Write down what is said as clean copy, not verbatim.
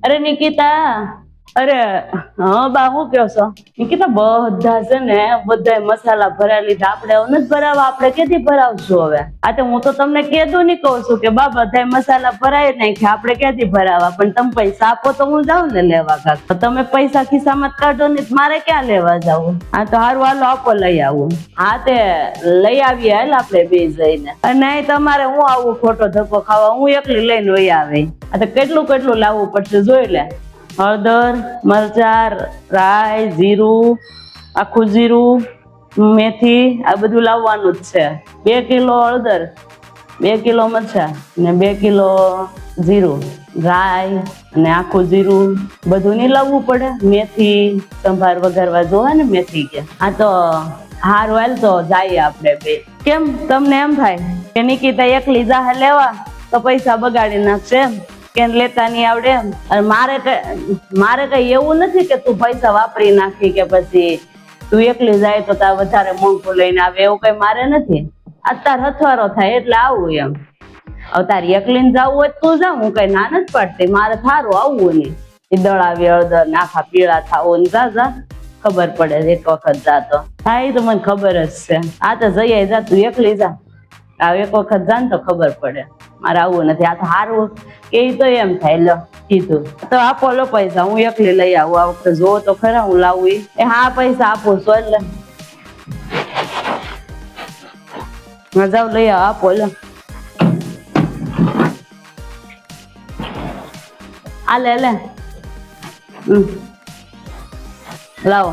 અરે નિકિતા, અરે હા બા હું કયો છો? નિકિતા બધા છે ને બધા મસાલા ભરાઈ લીધા, આપણે હવે નથી ભરાવા, આપણે ક્યાંથી ભરાવશું હવે? આ તો હું તો તમને કીધું નહીં કહું છું કે બા બધા મસાલા ભરાઈ નાખ્યા, આપણે ક્યાંથી ભરાવા? પણ તમે પૈસા આપો તો હું જાઉં ને લેવા કાક. તમે પૈસા ખિસ્સામાં કાઢો ને મારે ક્યાં લેવા જાવું? હા તો હારું હાલો આપો લઈ આવું. હા તે લઈ આવીએ હાલ આપણે બે જઈને. નહીં તમારે હું આવું ખોટો ધક્કો ખાવા, હું એકલી લઈને વહી આવી. આ તો કેટલું કેટલું લાવવું પડશે જોઈ લે. હળદર, મરચાં, રાઈ, જીરું, આખું જીરું, મેથી, આ બધું લાવવાનું જ છે. 2 કિલો હળદર, 2 કિલો મરચાં ને 2 કિલો જીરું, રાઈ અને આખું જીરું બધું નહીં લાવવું પડે? મેથી સંભાર વઘારવા જોવા ને મેથી કે. આ તો હારું હાલ તો જાય આપણે બે. કેમ તમને એમ થાય કે નિકિતા એકલી જાહે લેવા તો પૈસા બગાડી નાખશે એમ, કે લેતા નહીં આવડે એમ? અને મારે કઈ એવું નથી કે તું પૈસા વાપરી નાખી કે પછી તું એકલી જાય તો તાર વધારે મોંઘું લઈને આવે, એવું કઈ મારે નથી. અત્યારે હથવારો થાય એટલે આવું એમ. હવે તારી એકલીને જવું હોય તું જા, હું કઈ ના નથી પાડતી, મારે થારું આવવું નહીં. એ દળાવી હળદર નાખા પીળા થાવું ને જા ખબર પડે એક વખત જા તો. હા એ તો મને ખબર જ છે. આ તો જઈ જા, તું એકલી જા, આ એક વખત જા ને તો ખબર પડે. મારે આવું નથી. આ તો હારું કે તો એમ થાય. લો કીધું તો આપો લો પૈસા, હું એકલી લઈ આવું. આ વખતે જોવો તો ખરા હું લાવું. એ હા પૈસા આપું છો એટલે જાવ લઈ આવો, આપો લો. આ લે લાવો.